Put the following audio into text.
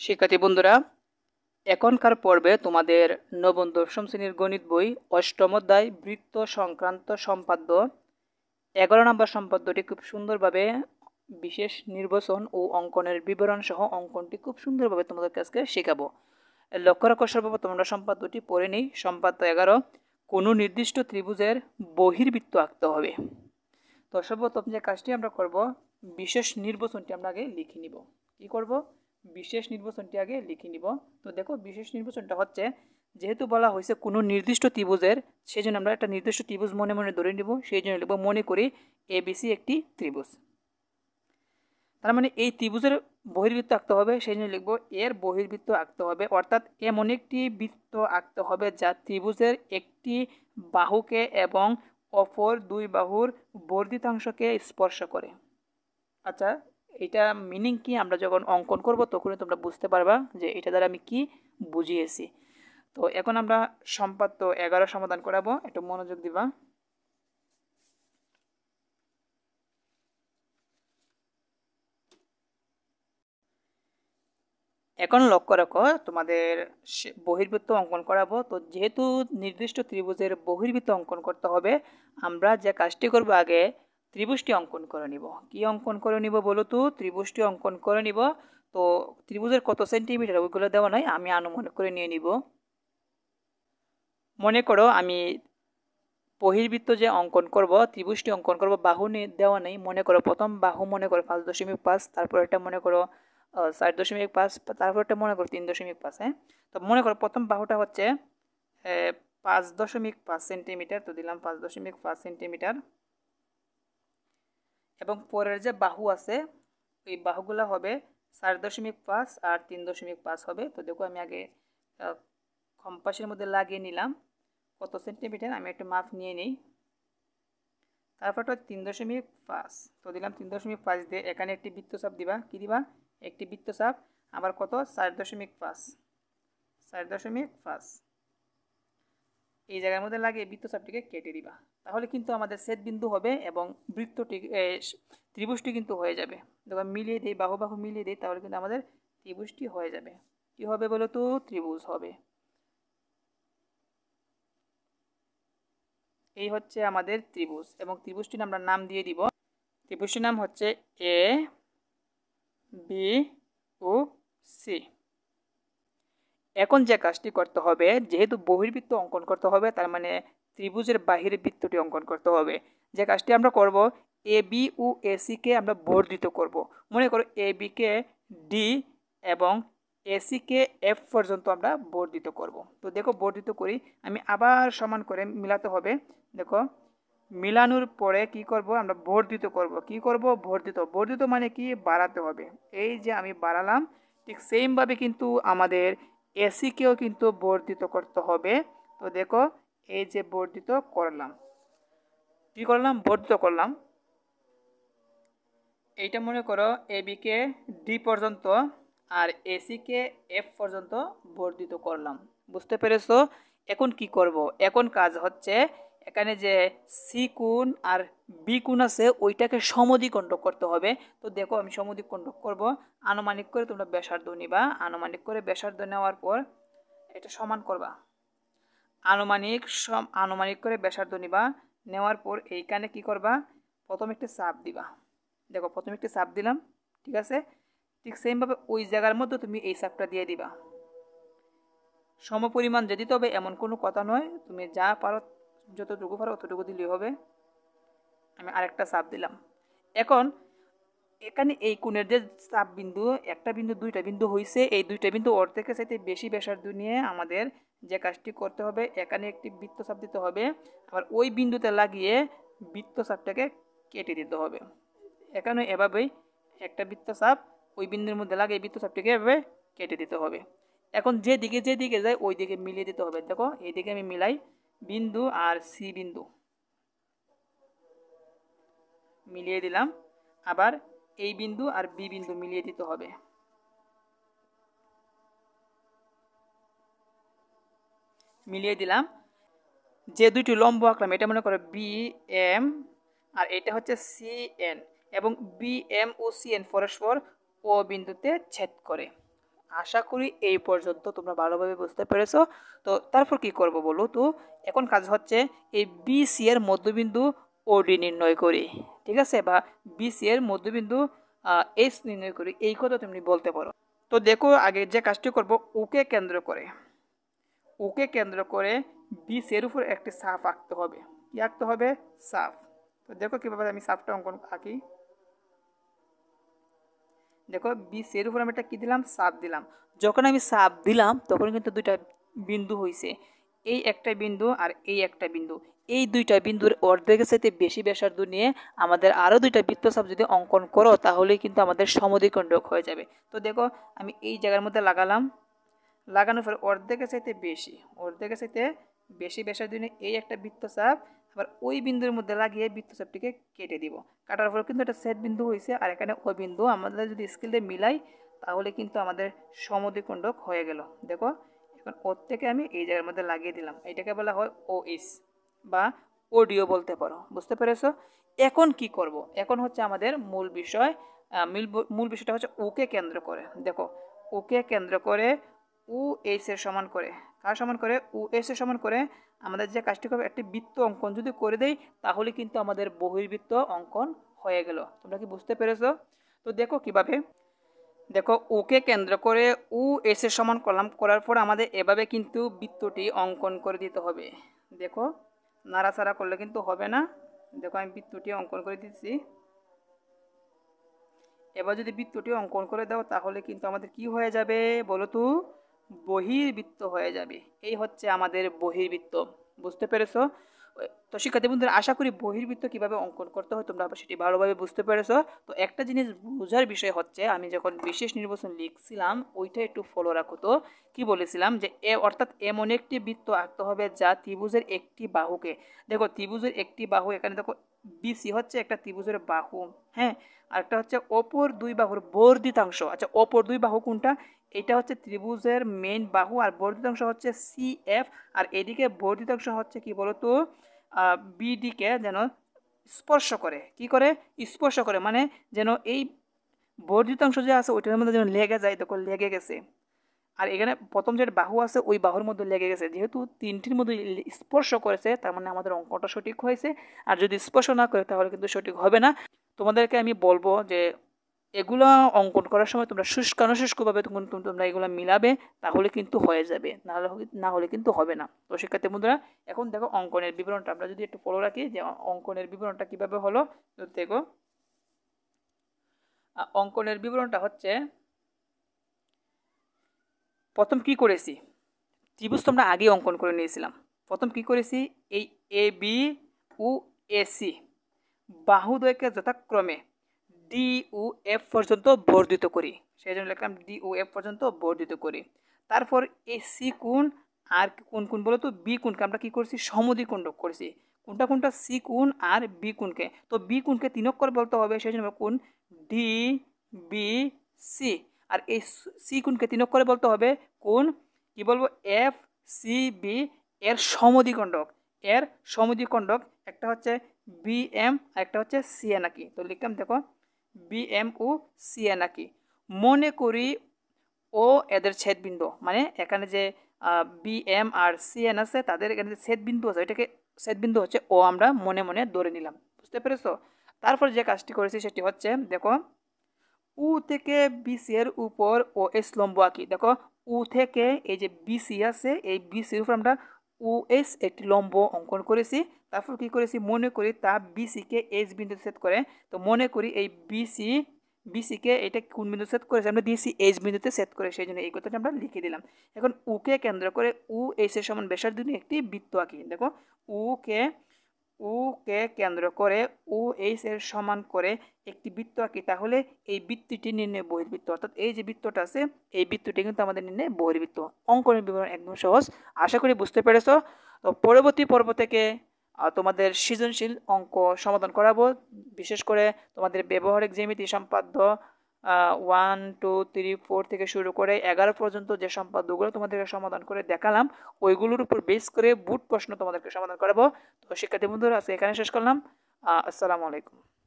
শিক্ষার্থী বন্ধুরা, এখনকার পর্বে তোমাদের নবম দশম শ্রেণীর গণিত বই অষ্টম অধ্যায় বৃত্ত সংক্রান্ত সম্পাদ্য 11 নম্বর সম্পাদ্যটি খুব সুন্দরভাবে বিশেষ নির্বাচন ও অঙ্কনের বিবরণ সহ অঙ্কনটি খুব সুন্দরভাবে তোমাদের কাছে শেখাবো। লক্ষ্য রাখো, সর্বপ্রথম আমরা সম্পাদ্যটি পড়ে নিই। সম্পাদ্য 11, কোনো নির্দিষ্ট ত্রিভুজের বহির্বৃত্ত আঁকতে হবে। তো সর্বপ্রথম যে কাজটি আমরা করব, বিশেষ নির্বাচনটি আমরা আগে লিখে নিব। কি করব? বিশেষ নির্বাচনটি আগে লিখে নিব। তো দেখো, বিশেষ নির্বাচনটা হচ্ছে, যেহেতু বলা হয়েছে কোনো নির্দিষ্ট ত্রিভুজের, সেই জন্য আমরা একটা নির্দিষ্ট ত্রিভুজ মনে মনে ধরে নিব। সেই জন্য লিখব, মনে করি এবিসি একটি ত্রিভুজ। তার মানে এই ত্রিভুজের বহির্বৃত্ত আঁকতে হবে, সেই জন্য লিখব এর বহির্বৃত্ত আঁকতে হবে। অর্থাৎ এমন একটি বৃত্ত আঁকতে হবে যা ত্রিভুজের একটি বাহুকে এবং অপর দুই বাহুর বর্ধিতাংশকে স্পর্শ করে। আচ্ছা, এটা মিনিং কি আমরা যখন অঙ্কন করব তখনই তোমরা বুঝতে পারবা যে এটা দ্বারা আমি কি বুঝিয়েছি। তো এখন আমরা সম্পাদ্য 11 সমাধান করাবো, একটু মনোযোগ দিবা। এখন লক্ষ্য রাখো, তোমাদের বহির্বৃত্ত অঙ্কন করাবো। তো যেহেতু নির্দিষ্ট ত্রিভুজের বহির্বৃত্ত অঙ্কন করতে হবে, আমরা যে কাজটি করব, আগে ত্রিভুজটি অঙ্কন করে নিব। কি অঙ্কন করে নিব বলো তো? ত্রিভুজটি অঙ্কন করে নিব। তো ত্রিভুজের কত সেন্টিমিটার ওইগুলো দেওয়া নাই, আমি আনুমানিক করে নিয়ে নিব। মনে করো আমি বহির্বৃত্ত যে অঙ্কন করব, ত্রিভুজটি অঙ্কন করব, বাহু দেওয়া নেই। মনে করো প্রথম বাহু মনে করো 5.5, তারপর এটা মনে করো 4.5, তারপর এটা মনে করো 3.5। হ্যাঁ, তো মনে করো প্রথম বাহুটা হচ্ছে 5.5 সেন্টিমিটার। তো দিলাম 5.5 সেন্টিমিটার। এবং পরের যে বাহু আছে, এই বাহুগুলো হবে 4.5 আর 3.5 হবে। তো দেখো, আমি আগে কম্পাসের মধ্যে লাগিয়ে নিলাম কত সেন্টিমিটার, আমি একটু মাপ নিয়ে নিই। তারপর 3.5, তো দিলাম 3.5 দিয়ে এখানে একটি বৃত্তচাপ দিবা। কি দিবা? একটি বৃত্তচাপ। আবার কত? 4.5 এই জায়গার মধ্যে লাগিয়ে বৃত্তচাপটিকে কেটে দিবা। তাহলে কিন্তু আমাদের ছেদ বিন্দু হবে এবং বৃত্তটি ত্রিভুজটি কিন্তু হয়ে যাবে। দেখো, মিলিয়ে দিই, বাহু বাহু মিলিয়ে দিই, তাহলে কিন্তু আমাদের ত্রিভুজটি হয়ে যাবে। কি হবে বলো তো? ত্রিভুজ হবে। এই হচ্ছে আমাদের ত্রিভুজ, এবং ত্রিভুজটির আমরা নাম দিয়ে দিব। ত্রিভুজটির নাম হচ্ছে এ বি ও সি। এখন যে কাজটি করতে হবে, যেহেতু বহির্বৃত্ত অঙ্কন করতে হবে, তার মানে ত্রিভুজের বাহিরে বৃত্তটি অঙ্কন করতে হবে। যে কাজটি আমরা করব, এ বি ও এসি কে আমরা বর্ধিত করব। মনে করো এ বি কে ডি এবং এসি কে এফ পর্যন্ত আমরা বর্ধিত করব। তো দেখো, বর্ধিত করি, আমি আবার সমান করে মিলাতে হবে। দেখো, মিলানোর পরে কি করব, আমরা বর্ধিত করব। কি করব? বর্ধিত। বর্ধিত মানে কি? বাড়াতে হবে। এই যে আমি বাড়ালাম, ঠিক সেমভাবে কিন্তু আমাদের এসিকেও কিন্তু বর্ধিত করতে হবে। তো দেখো, এই যে বর্ধিত করলাম। কি করলাম? বর্ধিত করলাম। এইটা মনে করো এ বিকে ডি পর্যন্ত আর এসিকে এফ পর্যন্ত বর্ধিত করলাম। বুঝতে পেরেছো? এখন কি করব? এখন কাজ হচ্ছে, এখানে যে সি কোণ আর বি কোণ আছে, ওইটাকে সমদ্বিখণ্ডক করতে হবে। তো দেখো, আমি সমদ্বিখণ্ডক করব। আনুমানিক করে তোমরা ব্যাসার্ধ নিবা। আনুমানিক করে ব্যাসার্ধ নেওয়ার পর এটা সমান করবা। আনুমানিক করে ব্যাসার্ধ নিবা। নেওয়ার পর এইখানে কি করবা? প্রথম একটি চাপ দিবা। দেখো, প্রথমে একটি চাপ দিলাম, ঠিক আছে। ঠিক সেমভাবে ওই জায়গার মধ্যে তুমি এই চাপটা দিয়ে দিবা। সমপরিমাণ যে দিতে হবে এমন কোনো কথা নয়, তুমি যা পারো, যতটুকু পারো অতটুকু দিলেই হবে। আমি আরেকটা চাপ দিলাম। এখন এখানে এই কোণের যে চাপ বিন্দু, একটা বিন্দু, দুইটা বিন্দু হয়েছে, এই দুইটা বিন্দু অর্ধেকের চাইতে বেশি ব্যাসার্ধ নিয়ে আমাদের যে কাজটি করতে হবে, এখানে একটি বৃত্তচাপ দিতে হবে। আবার ওই বিন্দুতে লাগিয়ে বৃত্তচাপটাকে কেটে দিতে হবে। এখানে এভাবেই একটা বৃত্তচাপ ওই বিন্দুর মধ্যে লাগিয়ে বৃত্তচাপটিকে এভাবে কেটে দিতে হবে। এখন যেদিকে যায় ওই দিকে মিলিয়ে দিতে হবে। দেখো, এইদিকে আমি মিলাই, বিন্দু আর সি বিন্দু মিলিয়ে দিলাম। আবার এই বিন্দু আর বি বিন্দু মিলিয়ে দিতে হবে। মিলিয়ে দিলাম। যে দুইটি লম্ব আঁকলাম, এটা মনে করো বি এম আর এটা হচ্ছে সি এন, এবং বি এম ও সি এন পরস্পর ও বিন্দুতে ছেদ করে। আশা করি এই পর্যন্ত তোমরা ভালোভাবে বুঝতে পেরেছো। তো তারপর কি করব বলো তো, এখন কাজ হচ্ছে এই বিসি এর মধ্যবিন্দু ওডি নির্ণয় করি, ঠিক আছে, বা বিসি এর মধ্যবিন্দু এস নির্ণয় করি, এই কথা তুমি বলতে পারো। তো দেখো আগে যে কাজটি করব, ওকে কেন্দ্র করে বিসি এর উপর একটি সাফ আঁকতে হবে। কি আঁকতে হবে? সাফ। তো দেখো কিভাবে আমি সাফটা অঙ্কন আঁকি। দেখো বিসি এর উপর আমি একটা কি দিলাম? সাপ দিলাম। যখন আমি সাপ দিলাম তখন কিন্তু দুইটা বিন্দু হয়েছে, এই একটা বিন্দু আর এই একটা বিন্দু। এই দুইটা বিন্দুর অর্ধেকের সাথে বেশি ব্যাসার্ধ নিয়ে আমাদের আরও দুইটা বৃত্তচাপ যদি অঙ্কন করো তাহলে কিন্তু আমাদের সমদ্বিখণ্ডক হয়ে যাবে। তো দেখো আমি এই জায়গার মধ্যে লাগালাম, লাগানোর পরে অর্ধেকের চাইতে বেশি ব্যাসার্ধ নিয়ে এই একটা বৃত্তচাপ আবার ওই বিন্দুর মধ্যে লাগিয়ে বৃত্তচাপটিকে কেটে দিব। কাটার পর কিন্তু একটা ছেদ বিন্দু হয়েছে, আর এখানে ওই বিন্দু আমাদের যদি স্কেল দিয়ে মিলাই তাহলে কিন্তু আমাদের সমদ্বিখণ্ডক হয়ে গেল। দেখো এখন ওর থেকে আমি এই জায়গার মধ্যে লাগিয়ে দিলাম, এটাকে বলা হয় ওএস বা ওডিও বলতে পারো। বুঝতে পেরেছো? এখন কি করব? এখন হচ্ছে আমাদের মূল বিষয়। মূল বিষয়টা হচ্ছে ওকে কেন্দ্র করে। দেখো ওকে কেন্দ্র করে ও এস এর সমান করে, কার সমান করে? ও এস এর সমান করে আমাদের যে কাজটি করবে, একটি বৃত্ত অঙ্কন যদি করে দেই তাহলে কিন্তু আমাদের বহির্বৃত্ত অঙ্কন হয়ে গেল। তোমরা কি বুঝতে পেরেছো? তো দেখো কিভাবে। দেখো ওকে কেন্দ্র করে ও এস এর সমান করলাম, করার পর আমাদের এভাবে কিন্তু বৃত্তটি অঙ্কন করে দিতে হবে। দেখো নাড়াচাড়া করলে কিন্তু হবে না। দেখো আমি বৃত্তটি অঙ্কন করে দিচ্ছি। এবার যদি বৃত্তটি অঙ্কন করে দাও তাহলে কিন্তু আমাদের কি হয়ে যাবে বলো তো? বহির্বৃত্ত হয়ে যাবে। এই হচ্ছে আমাদের বহির্বৃত্ত। বুঝতে পেরেছো? তো শিক্ষার্থী বন্ধুরা, আশা করি বহির্বৃত্ত কিভাবে অঙ্কন করতে হয় তোমরা সেটি ভালোভাবে বুঝতে পেরেছো। তো একটা জিনিস বোঝার বিষয় হচ্ছে, আমি যখন বিশেষ নির্বাচন লিখছিলাম ওইটা একটু ফলো রাখো। তো কি বলেছিলাম যে অর্থাৎ এমন একটি বৃত্ত আঁকতে হবে যা ত্রিভুজের একটি বাহুকে, দেখো ত্রিভুজের একটি বাহু, এখানে দেখো বিসি হচ্ছে একটা ত্রিভুজের বাহু, হ্যাঁ, আরেকটা হচ্ছে অপর দুই বাহুর বর্ধিতাংশ। আচ্ছা অপর দুই বাহু কোনটা? এটা হচ্ছে ত্রিভুজের মেইন বাহু, আর বর্ধিতাংশ হচ্ছে সি এফ, আর এদিকে বর্ধিতাংশ হচ্ছে কি বলতো? বিডিকে যেন স্পর্শ করে, কি করে? স্পর্শ করে, মানে যেন এই বর্ধিতাংশ যে আছে ওইটার মধ্যে যেন লেগে যায়, দেখো লেগে গেছে। আর এখানে প্রথম যে বাহু আছে ওই বাহুর মধ্যে লেগে গেছে, যেহেতু তিনটির মধ্যে স্পর্শ করেছে তার মানে আমাদের অঙ্কটা সঠিক হয়েছে। আর যদি স্পর্শ না করে তাহলে কিন্তু সঠিক হবে না। তোমাদেরকে আমি বলবো যে এগুলো অঙ্কন করার সময় তোমরা শুষ্কানুশুষ্কভাবে তোমরা এগুলো মিলাবে, তাহলে কিন্তু হয়ে যাবে, না হলে কিন্তু হবে না। তো শিক্ষার্থী বন্ধুরা, এখন দেখো অঙ্কনের বিবরণটা আমরা যদি একটু ফলো রাখি যে অঙ্কনের বিবরণটা কিভাবে হলো। তো দেখো অঙ্কনের বিবরণটা হচ্ছে, প্রথম কি করেছি, ত্রিভুজ তোমরা আগে অঙ্কন করে নিয়েছিলাম। প্রথম কি করেছি, এই এ বি ও এসি বাহুদ্বয়কে যথাক্রমে ডি ও এফ পর্যন্ত বর্ধিত করি, সেই জন্য লিখলাম ডি ও এফ পর্যন্ত বর্ধিত করি। তারপর এই সি কোণ আর কোন কোণ বলো তো? বি কোণকে আমরা কি করছি? সমদ্বিখণ্ডক করছি। কোনটা কোনটা? সি কোণ আর বি কোণকে। তো বি কোণকে 3 অক্ষর বলতে হবে, সেই জন্য কোণ ডি বি সি। আর এই সি কোণকে 3 অক্ষরে বলতে হবে কোণ কি বলবো? F C B. এর সমদ্বিখণ্ডক, এর সমদ্বিখণ্ডক একটা হচ্ছে বি এম আর একটা হচ্ছে সি এ নাকি। তো লিখলাম দেখো বি এম ও সি এ নাকি। মনে করি ও এদের ছেদবিন্দু, মানে এখানে যে B M R C N আছে তাদের এখানে যে ছেদবিন্দু আছে ওইটাকে ছেদবিন্দু হচ্ছে ও, আমরা মনে মনে ধরে নিলাম। বুঝতে পেরেছো? তারপর যে কাজটি করেছি সেটি হচ্ছে দেখো উ থেকে বিসি এর উপর ও এস লম্ব আঁকি। দেখো উ থেকে এই যে বিসি আছে এই বিসির উপর আমরা ও এস একটি লম্ব অঙ্কন করেছি। তারপর কি করেছি, মনে করি তা বিসিকে এইচ বিন্দুতে ছেদ করে। তো মনে করি এই বিসিকে এটা কোন বিন্দু সেট করেছে, আমরা দিয়েছি এইচ বিন্দুতে সেট করে, সেই জন্য এই কথাটা আমরা লিখে দিলাম। এখন উকে কেন্দ্র করে উ এইচ এর সমান ব্যাসার্ধ নিয়ে একটি বৃত্ত আঁকি। দেখো উকে কে কেন্দ্র করে ও এইচ এর সমান করে একটি বৃত্ত আঁকি, তাহলে এই বৃত্তটি নির্ণয় বহির্বৃত্ত, অর্থাৎ এই যে বৃত্তটা আছে এই বৃত্তটি কিন্তু আমাদের নির্ণয় বহির্বৃত্ত। অঙ্কনের বিবরণ একদম সহজ, আশা করি বুঝতে পেরেছো। তো পরবর্তী পর্ব থেকে তোমাদের সৃজনশীল অঙ্ক সমাধান করাবো, বিশেষ করে তোমাদের ব্যবহারিক জ্যামিতি সম্পাদ্য 1 2 3 4 থেকে শুরু করে 11 পর্যন্ত যে সম্পাদ্যগুলো তোমাদেরকে সমাধান করে দেখালাম ওইগুলোর উপর বেস করে বুট প্রশ্ন তোমাদেরকে সমাধান করাবো। তো শিক্ষার্থী বন্ধুরা আজকে এখানে শেষ করলাম। আসসালামু আলাইকুম।